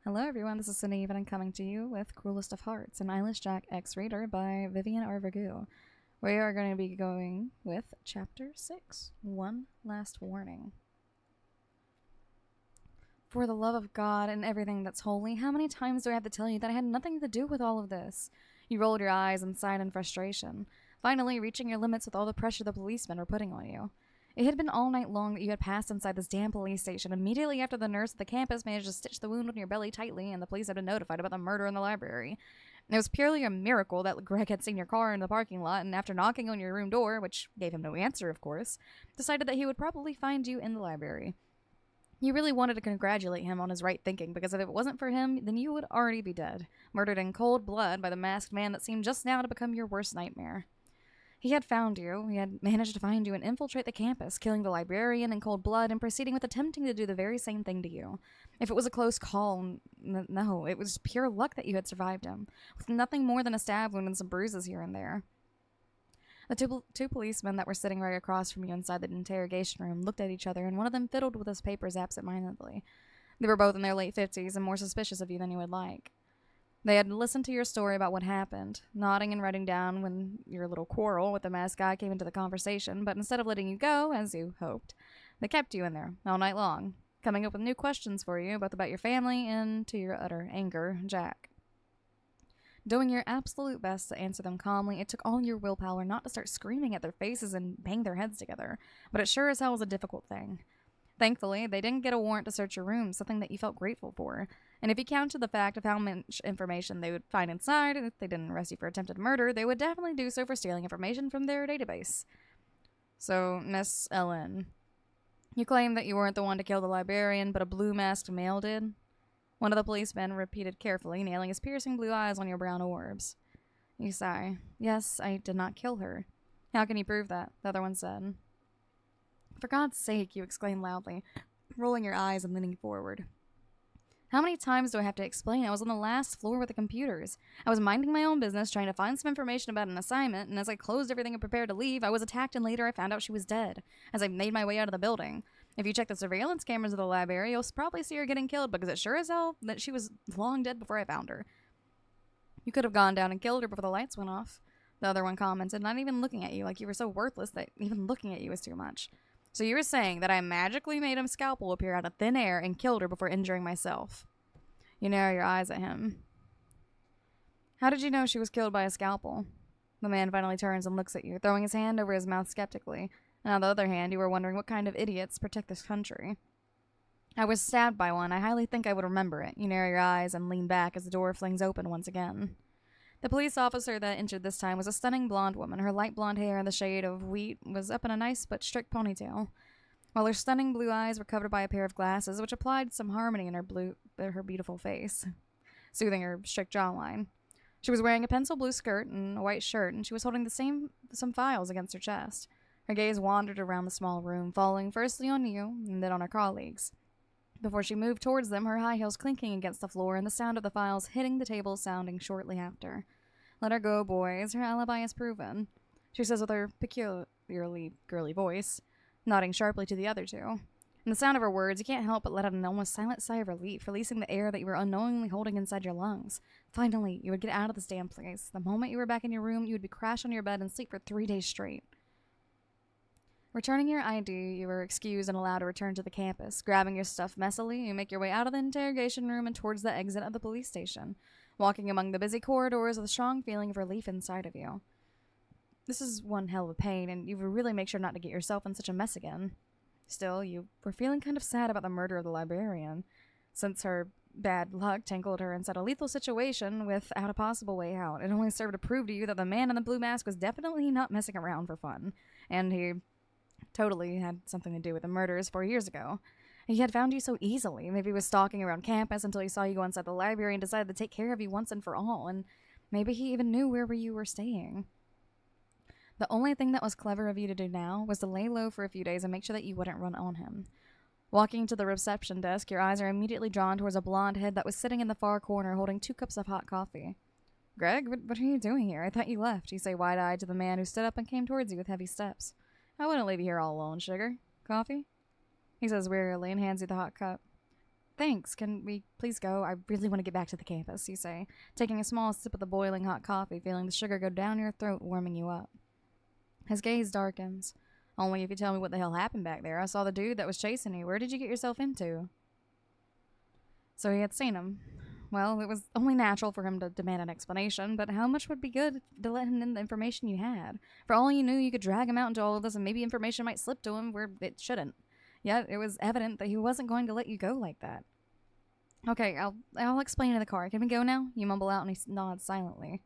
Hello everyone, this is Cindy and I'm coming to you with Cruelest of Hearts, an Eyeless Jack X Reader by Vivian R. Vergou. We are going to be going with Chapter 6, One Last Warning. For the love of God and everything that's holy, how many times do I have to tell you that I had nothing to do with all of this? You rolled your eyes and sighed in frustration, finally reaching your limits with all the pressure the policemen were putting on you. It had been all night long that you had passed inside this damn police station immediately after the nurse at the campus managed to stitch the wound on your belly tightly and the police had been notified about the murder in the library. It was purely a miracle that Greg had seen your car in the parking lot and after knocking on your room door, which gave him no answer of course, decided that he would probably find you in the library. You really wanted to congratulate him on his right thinking because if it wasn't for him, then you would already be dead, murdered in cold blood by the masked man that seemed just now to become your worst nightmare. He had found you. He had managed to find you and infiltrate the campus, killing the librarian in cold blood and proceeding with attempting to do the very same thing to you. If it was a close call, no, it was pure luck that you had survived him, with nothing more than a stab wound and some bruises here and there. The two policemen that were sitting right across from you inside the interrogation room looked at each other, and one of them fiddled with his papers absent-mindedly. They were both in their late 50s and more suspicious of you than you would like. They had listened to your story about what happened, nodding and writing down when your little quarrel with the masked guy came into the conversation, but instead of letting you go, as you hoped, they kept you in there all night long, coming up with new questions for you, both about your family and, to your utter anger, Jack. Doing your absolute best to answer them calmly, it took all your willpower not to start screaming at their faces and bang their heads together, but it sure as hell was a difficult thing. Thankfully, they didn't get a warrant to search your room, something that you felt grateful for. And if you counted the fact of how much information they would find inside, and if they didn't arrest you for attempted murder, they would definitely do so for stealing information from their database. So, Miss Ellen, you claim that you weren't the one to kill the librarian, but a blue-masked male did? One of the policemen repeated carefully, nailing his piercing blue eyes on your brown orbs. You sigh. Yes, I did not kill her. How can you prove that? The other one said. For God's sake, you exclaimed loudly, rolling your eyes and leaning forward. How many times do I have to explain? I was on the last floor with the computers. I was minding my own business, trying to find some information about an assignment, and as I closed everything and prepared to leave, I was attacked, and later I found out she was dead, as I made my way out of the building. If you check the surveillance cameras of the library, you'll probably see her getting killed, because it sure as hell that she was long dead before I found her. You could have gone down and killed her before the lights went off, the other one commented, not even looking at you, like you were so worthless that even looking at you was too much. So you were saying that I magically made a scalpel appear out of thin air and killed her before injuring myself. You narrow your eyes at him. How did you know she was killed by a scalpel? The man finally turns and looks at you, throwing his hand over his mouth skeptically. And on the other hand, you were wondering what kind of idiots protect this country. I was stabbed by one. I highly think I would remember it. You narrow your eyes and lean back as the door flings open once again. The police officer that entered this time was a stunning blonde woman. Her light blonde hair in the shade of wheat was up in a nice but strict ponytail, while her stunning blue eyes were covered by a pair of glasses which applied some harmony in her beautiful face, soothing her strict jawline. She was wearing a pencil blue skirt and a white shirt, and she was holding some files against her chest. Her gaze wandered around the small room, falling firstly on you and then on her colleagues. Before she moved towards them, her high heels clinking against the floor and the sound of the files hitting the table sounding shortly after. Let her go, boys. Her alibi is proven, she says with her peculiarly girly voice, nodding sharply to the other two. In the sound of her words, you can't help but let out an almost silent sigh of relief, releasing the air that you were unknowingly holding inside your lungs. Finally, you would get out of this damn place. The moment you were back in your room, you would be crashed on your bed and sleep for 3 days straight. Returning your ID, you were excused and allowed to return to the campus. Grabbing your stuff messily, you make your way out of the interrogation room and towards the exit of the police station, walking among the busy corridors with a strong feeling of relief inside of you. This is one hell of a pain, and you would really make sure not to get yourself in such a mess again. Still, you were feeling kind of sad about the murder of the librarian, since her bad luck tangled her inside a lethal situation without a possible way out. It only served to prove to you that the man in the blue mask was definitely not messing around for fun, and he totally had something to do with the murders 4 years ago. He had found you so easily. Maybe he was stalking around campus until he saw you go inside the library and decided to take care of you once and for all, and maybe he even knew where you were staying. The only thing that was clever of you to do now was to lay low for a few days and make sure that you wouldn't run on him. Walking to the reception desk, your eyes are immediately drawn towards a blonde head that was sitting in the far corner holding 2 cups of hot coffee. Greg, what are you doing here? I thought you left, you say wide-eyed to the man who stood up and came towards you with heavy steps. I wouldn't leave you here all alone, sugar. Coffee? He says wearily and hands you the hot cup. Thanks. Can we please go? I really want to get back to the campus, you say, taking a small sip of the boiling hot coffee, feeling the sugar go down your throat, warming you up. His gaze darkens. Only if you tell me what the hell happened back there. I saw the dude that was chasing you. Where did you get yourself into? So he had seen him. Well, it was only natural for him to demand an explanation, but how much would be good to let him in the information you had? For all you knew, you could drag him out into all of this, and maybe information might slip to him where it shouldn't. Yet, it was evident that he wasn't going to let you go like that. Okay, I'll explain in the car. Can we go now? You mumble out and he nods silently.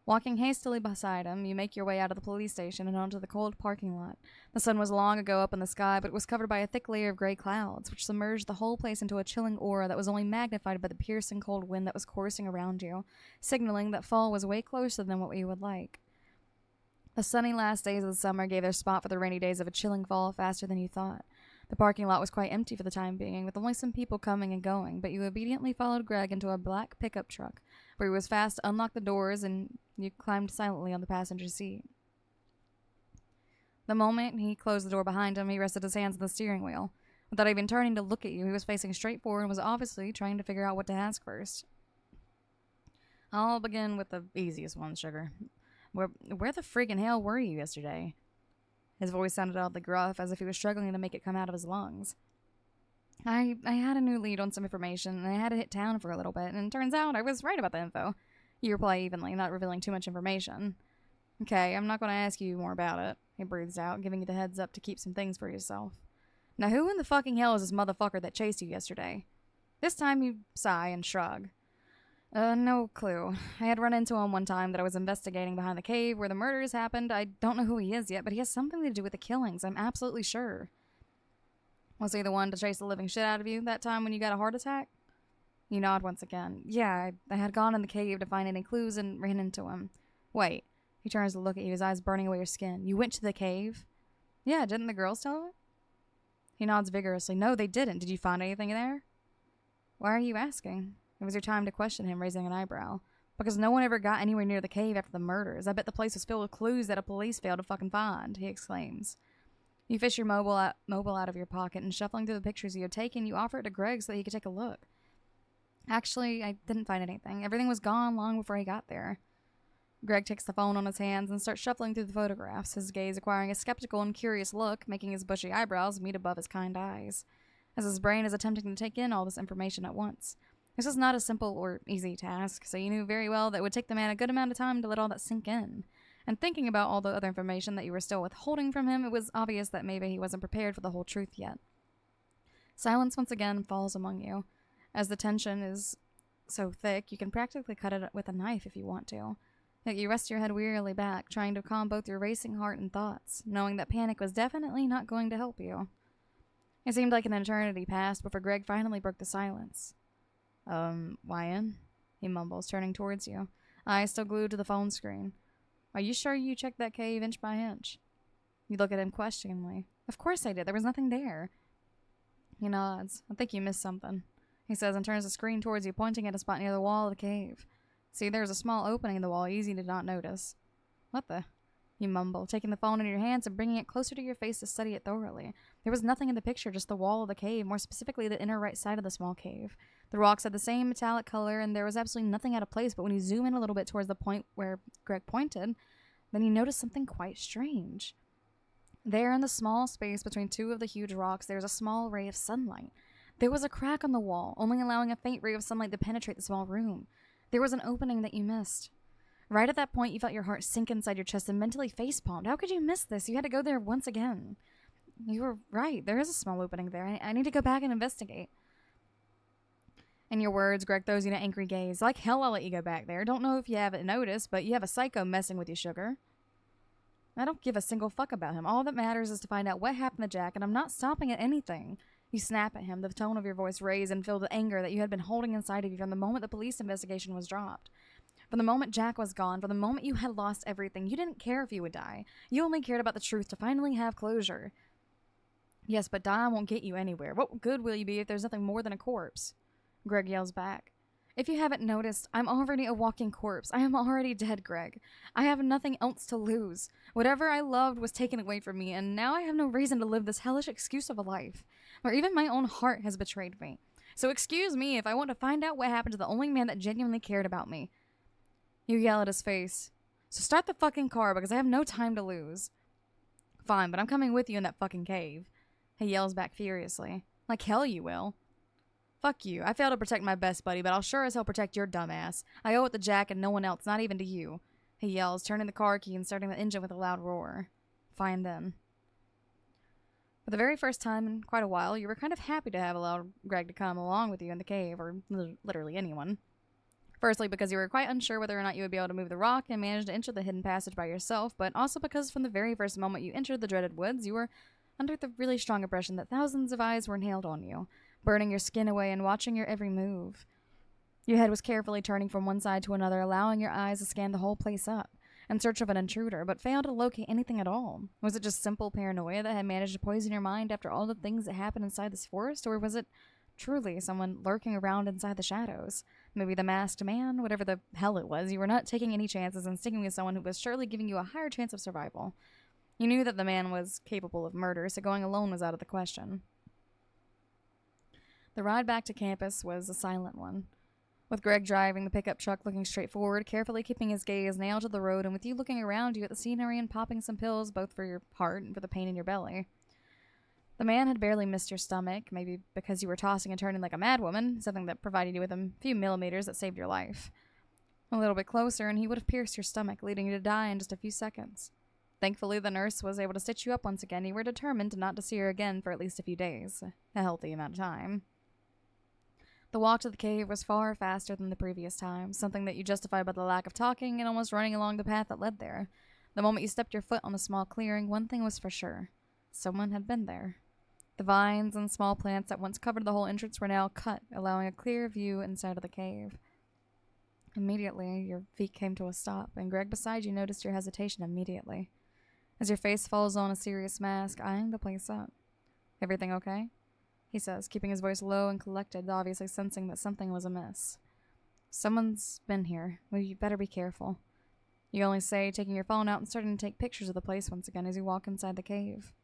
Walking hastily beside him, you make your way out of the police station and onto the cold parking lot. The sun was long ago up in the sky, but it was covered by a thick layer of gray clouds, which submerged the whole place into a chilling aura that was only magnified by the piercing cold wind that was coursing around you, signaling that fall was way closer than what you would like. The sunny last days of the summer gave their spot for the rainy days of a chilling fall faster than you thought. The parking lot was quite empty for the time being, with only some people coming and going, but you obediently followed Greg into a black pickup truck, where he was fast to unlock the doors and you climbed silently on the passenger seat. The moment he closed the door behind him, he rested his hands on the steering wheel. Without even turning to look at you, he was facing straight forward and was obviously trying to figure out what to ask first. I'll begin with the easiest one, sugar. Where the friggin' hell were you yesterday? His voice sounded oddly gruff, as if he was struggling to make it come out of his lungs. I had a new lead on some information, and I had to hit town for a little bit, and it turns out I was right about the info. You reply evenly, not revealing too much information. Okay, I'm not going to ask you more about it, he breathes out, giving you the heads up to keep some things for yourself. Now who in the fucking hell is this motherfucker that chased you yesterday? This time you sigh and shrug. No clue. I had run into him one time that I was investigating behind the cave where the murders happened. I don't know who he is yet, but he has something to do with the killings. I'm absolutely sure. Was he the one to chase the living shit out of you that time when you got a heart attack? You nod once again. Yeah, I had gone in the cave to find any clues and ran into him. Wait. He turns to look at you, his eyes burning away your skin. You went to the cave? Yeah, didn't the girls tell it? He nods vigorously. No, they didn't. Did you find anything there? Why are you asking? It was your time to question him, raising an eyebrow. Because no one ever got anywhere near the cave after the murders. I bet the place was filled with clues that a police failed to fucking find, he exclaims. You fish your mobile out of your pocket, and shuffling through the pictures you had taken, you offer it to Greg so that he could take a look. Actually, I didn't find anything. Everything was gone long before he got there. Greg takes the phone on his hands and starts shuffling through the photographs, his gaze acquiring a skeptical and curious look, making his bushy eyebrows meet above his kind eyes, as his brain is attempting to take in all this information at once. This was not a simple or easy task, so you knew very well that it would take the man a good amount of time to let all that sink in. And thinking about all the other information that you were still withholding from him, it was obvious that maybe he wasn't prepared for the whole truth yet. Silence once again falls among you, as the tension is so thick you can practically cut it with a knife if you want to. Yet you rest your head wearily back, trying to calm both your racing heart and thoughts, knowing that panic was definitely not going to help you. It seemed like an eternity passed before Greg finally broke the silence. Wyan? He mumbles, turning towards you, eyes still glued to the phone screen. Are you sure you checked that cave inch by inch? You look at him questioningly. Of course I did. There was nothing there. He nods. I think you missed something, he says, and turns the screen towards you, pointing at a spot near the wall of the cave. See, there's a small opening in the wall, easy to not notice. What the? You mumble, taking the phone in your hands and bringing it closer to your face to study it thoroughly. There was nothing in the picture, just the wall of the cave, more specifically the inner right side of the small cave. The rocks had the same metallic color, and there was absolutely nothing out of place, but when you zoom in a little bit towards the point where Greg pointed, then you notice something quite strange. There in the small space between two of the huge rocks, there was a small ray of sunlight. There was a crack on the wall, only allowing a faint ray of sunlight to penetrate the small room. There was an opening that you missed. Right at that point, you felt your heart sink inside your chest and mentally facepalmed. How could you miss this? You had to go there once again. You were right. There is a small opening there. I need to go back and investigate. In your words, Greg throws you an angry gaze. Like hell I'll let you go back there. Don't know if you haven't noticed, but you have a psycho messing with you, sugar. I don't give a single fuck about him. All that matters is to find out what happened to Jack, and I'm not stopping at anything. You snap at him, the tone of your voice raised and filled with anger that you had been holding inside of you from the moment the police investigation was dropped. From the moment Jack was gone, from the moment you had lost everything, you didn't care if you would die. You only cared about the truth to finally have closure. Yes, but dying won't get you anywhere. What good will you be if there's nothing more than a corpse? Greg yells back. If you haven't noticed, I'm already a walking corpse. I am already dead, Greg. I have nothing else to lose. Whatever I loved was taken away from me, and now I have no reason to live this hellish excuse of a life, where even my own heart has betrayed me. So excuse me if I want to find out what happened to the only man that genuinely cared about me. You yell at his face. So start the fucking car, because I have no time to lose. Fine, but I'm coming with you in that fucking cave. He yells back furiously. Like hell you will. Fuck you. I failed to protect my best buddy, but I'll sure as hell protect your dumb ass. I owe it to Jack and no one else, not even to you. He yells, turning the car key and starting the engine with a loud roar. Fine then. For the very first time in quite a while, you were kind of happy to have allowed Greg to come along with you in the cave, or literally anyone. Firstly, because you were quite unsure whether or not you would be able to move the rock and manage to enter the hidden passage by yourself, but also because from the very first moment you entered the dreaded woods, you were under the really strong impression that thousands of eyes were nailed on you, burning your skin away and watching your every move. Your head was carefully turning from one side to another, allowing your eyes to scan the whole place up, in search of an intruder, but failed to locate anything at all. Was it just simple paranoia that had managed to poison your mind after all the things that happened inside this forest, or was it truly someone lurking around inside the shadows? Maybe the masked man, whatever the hell it was. You were not taking any chances and sticking with someone who was surely giving you a higher chance of survival. You knew that the man was capable of murder, so going alone was out of the question. The ride back to campus was a silent one, with Greg driving the pickup truck looking straight forward, carefully keeping his gaze nailed to the road, and with you looking around you at the scenery and popping some pills both for your heart and for the pain in your belly. The man had barely missed your stomach, maybe because you were tossing and turning like a madwoman, something that provided you with a few millimeters that saved your life. A little bit closer, and he would have pierced your stomach, leading you to die in just a few seconds. Thankfully, the nurse was able to stitch you up once again. You were determined not to see her again for at least a few days, a healthy amount of time. The walk to the cave was far faster than the previous time, something that you justified by the lack of talking and almost running along the path that led there. The moment you stepped your foot on the small clearing, one thing was for sure. Someone had been there. The vines and small plants that once covered the whole entrance were now cut, allowing a clear view inside of the cave. Immediately, your feet came to a stop, and Greg beside you noticed your hesitation immediately, as your face falls on a serious mask, eyeing the place up. Everything okay? He says, keeping his voice low and collected, obviously sensing that something was amiss. Someone's been here. Well, you better be careful. You only say, taking your phone out and starting to take pictures of the place once again as you walk inside the cave.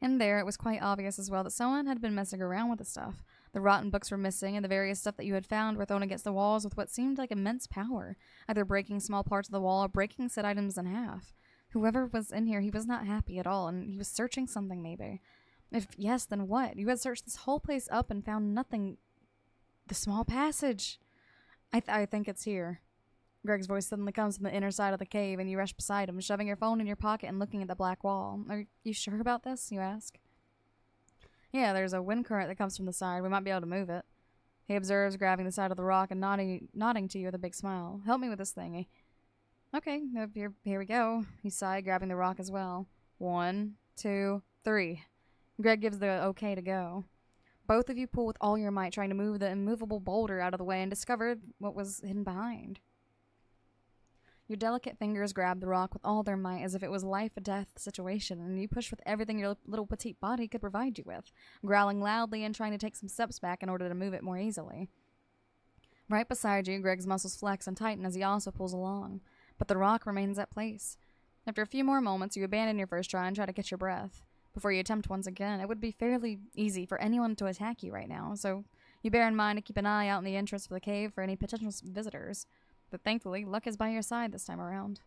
In there, it was quite obvious as well that someone had been messing around with the stuff. The rotten books were missing, and the various stuff that you had found were thrown against the walls with what seemed like immense power, either breaking small parts of the wall or breaking said items in half. Whoever was in here, he was not happy at all, and he was searching something maybe. If yes, then what? You had searched this whole place up and found nothing. The small passage. I think it's here. Greg's voice suddenly comes from the inner side of the cave, and you rush beside him, shoving your phone in your pocket and looking at the black wall. Are you sure about this? You ask. Yeah, there's a wind current that comes from the side. We might be able to move it. He observes, grabbing the side of the rock and nodding to you with a big smile. Help me with this thing. Okay, here we go. He sighed, grabbing the rock as well. 1, 2, 3. Greg gives the okay to go. Both of you pull with all your might, trying to move the immovable boulder out of the way, and discover what was hidden behind. Your delicate fingers grab the rock with all their might, as if it was a life-or-death situation, and you push with everything your little petite body could provide you with, growling loudly and trying to take some steps back in order to move it more easily. Right beside you, Greg's muscles flex and tighten as he also pulls along, but the rock remains at place. After a few more moments, you abandon your first try and try to catch your breath. Before you attempt once again, it would be fairly easy for anyone to attack you right now, so you bear in mind to keep an eye out in the entrance of the cave for any potential visitors. But thankfully, luck is by your side this time around.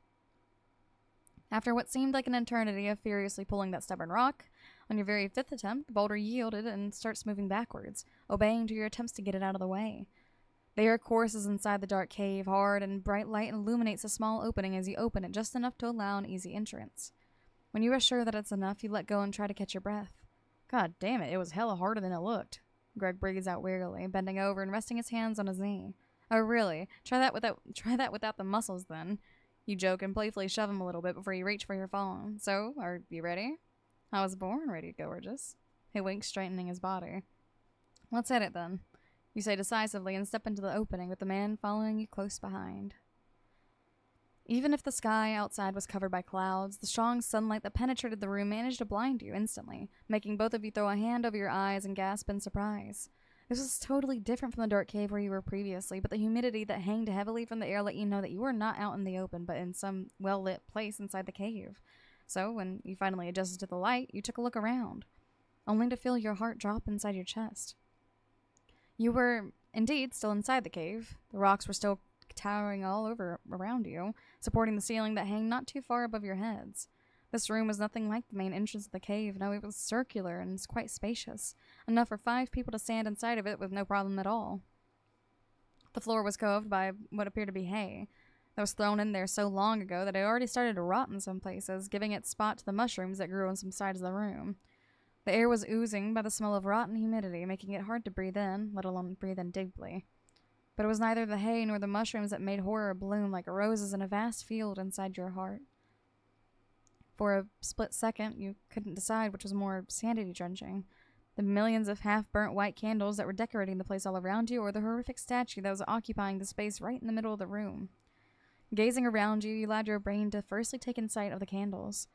After what seemed like an eternity of furiously pulling that stubborn rock, on your very fifth attempt, the boulder yielded and starts moving backwards, obeying to your attempts to get it out of the way. There courses inside the dark cave, hard and bright light illuminates a small opening as you open it just enough to allow an easy entrance. When you are sure that it's enough, you let go and try to catch your breath. God damn it, it was hella harder than it looked. Greg breathes out wearily, bending over and resting his hands on his knee. Oh, really? Try that without the muscles, then. You joke and playfully shove him a little bit before you reach for your phone. So, are you ready? I was born ready, gorgeous. He winks, straightening his body. Let's hit it, then. You say decisively and step into the opening with the man following you close behind. Even if the sky outside was covered by clouds, the strong sunlight that penetrated the room managed to blind you instantly, making both of you throw a hand over your eyes and gasp in surprise. This was totally different from the dark cave where you were previously, but the humidity that hanged heavily from the air let you know that you were not out in the open, but in some well-lit place inside the cave. So, when you finally adjusted to the light, you took a look around, only to feel your heart drop inside your chest. You were, indeed, still inside the cave. The rocks were still towering all over around you, supporting the ceiling that hung not too far above your heads. This room was nothing like the main entrance of the cave. No, it was circular and was quite spacious, enough for 5 people to stand inside of it with no problem at all. The floor was covered by what appeared to be hay that was thrown in there so long ago that it already started to rot in some places, giving its spot to the mushrooms that grew on some sides of the room. The air was oozing by the smell of rotten humidity, making it hard to breathe in, let alone breathe in deeply. But it was neither the hay nor the mushrooms that made horror bloom like roses in a vast field inside your heart. For a split second, you couldn't decide which was more sanity-drenching. The millions of half-burnt white candles that were decorating the place all around you, or the horrific statue that was occupying the space right in the middle of the room. Gazing around you, you allowed your brain to firstly take in sight of the candles.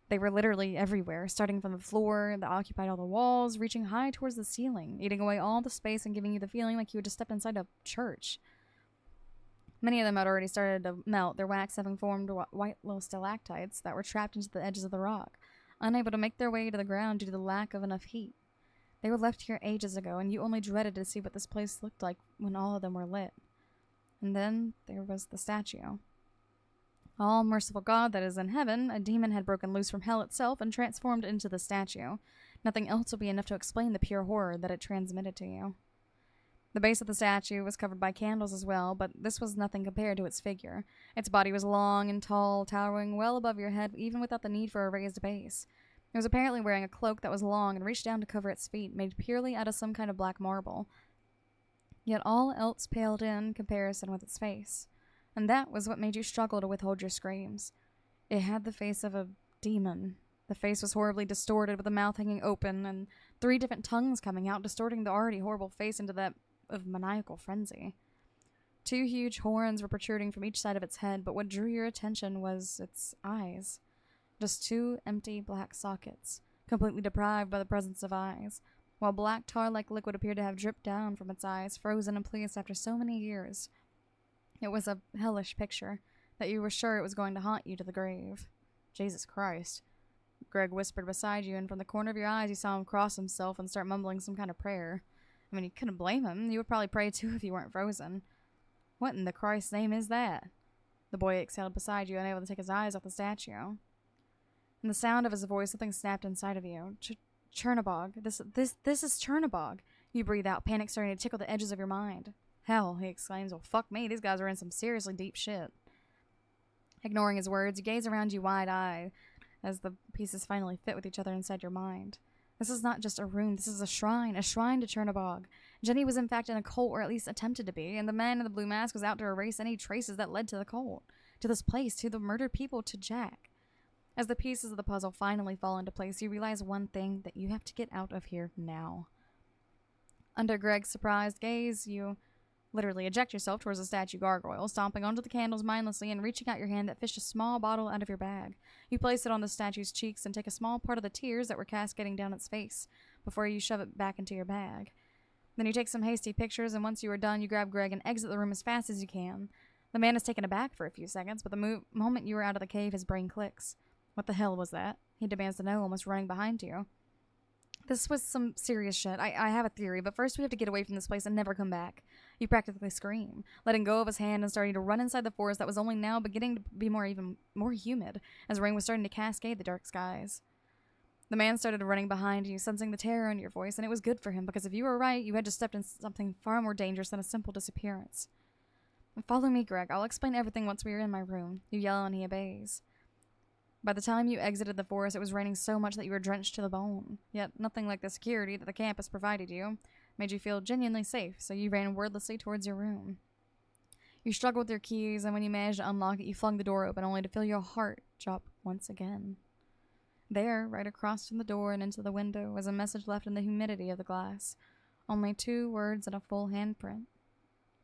They were literally everywhere, starting from the floor that occupied all the walls, reaching high towards the ceiling, eating away all the space and giving you the feeling like you had just stepped inside a church. Many of them had already started to melt, their wax having formed white little stalactites that were trapped into the edges of the rock, unable to make their way to the ground due to the lack of enough heat. They were left here ages ago, and you only dreaded to see what this place looked like when all of them were lit. And then there was the statue. All merciful God that is in heaven, a demon had broken loose from hell itself and transformed into the statue. Nothing else would be enough to explain the pure horror that it transmitted to you. The base of the statue was covered by candles as well, but this was nothing compared to its figure. Its body was long and tall, towering well above your head, even without the need for a raised base. It was apparently wearing a cloak that was long and reached down to cover its feet, made purely out of some kind of black marble. Yet all else paled in comparison with its face, and that was what made you struggle to withhold your screams. It had the face of a demon. The face was horribly distorted, with the mouth hanging open, and 3 different tongues coming out, distorting the already horrible face into that of maniacal frenzy. 2 huge horns were protruding from each side of its head, but what drew your attention was its eyes. Just 2 empty black sockets, completely deprived by the presence of eyes, while black tar-like liquid appeared to have dripped down from its eyes, frozen in place after so many years. It was a hellish picture, that you were sure it was going to haunt you to the grave. Jesus Christ. Greg whispered beside you, and from the corner of your eyes you saw him cross himself and start mumbling some kind of prayer. I mean, you couldn't blame him. You would probably pray too if you weren't frozen. What in the Christ's name is that? The boy exhaled beside you, unable to take his eyes off the statue. In the sound of his voice, something snapped inside of you. Chernobog. This is Chernobog. You breathe out, panic starting to tickle the edges of your mind. Hell, he exclaims. Well, fuck me. These guys are in some seriously deep shit. Ignoring his words, you gaze around you wide-eyed as the pieces finally fit with each other inside your mind. This is not just a room, this is a shrine to Chernobog. Jenny was in fact in a cult, or at least attempted to be, and the man in the blue mask was out to erase any traces that led to the cult, to this place, to the murdered people, to Jack. As the pieces of the puzzle finally fall into place, you realize one thing, that you have to get out of here now. Under Greg's surprised gaze, you literally eject yourself towards the statue gargoyle, stomping onto the candles mindlessly and reaching out your hand that fished a small bottle out of your bag. You place it on the statue's cheeks and take a small part of the tears that were cascading down its face before you shove it back into your bag. Then you take some hasty pictures, and once you are done, you grab Greg and exit the room as fast as you can. The man is taken aback for a few seconds, but the moment you are out of the cave, his brain clicks. What the hell was that? He demands to know, almost running behind you. This was some serious shit. I have a theory, but first we have to get away from this place and never come back. You practically scream, letting go of his hand and starting to run inside the forest that was only now beginning to be even more humid, as rain was starting to cascade the dark skies. The man started running behind you, sensing the terror in your voice, and it was good for him, because if you were right, you had just stepped in something far more dangerous than a simple disappearance. Follow me, Greg. I'll explain everything once we are in my room. You yell and he obeys. By the time you exited the forest, it was raining so much that you were drenched to the bone. Yet nothing like the security that the campus provided you made you feel genuinely safe, so you ran wordlessly towards your room. You struggled with your keys, and when you managed to unlock it, you flung the door open, only to feel your heart drop once again. There, right across from the door and into the window, was a message left in the humidity of the glass. Only 2 words and a full handprint.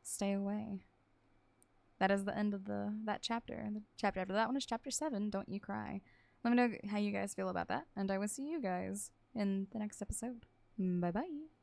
Stay away. That is the end of that chapter. The chapter after that one is chapter 7, Don't You Cry. Let me know how you guys feel about that, and I will see you guys in the next episode. Bye-bye.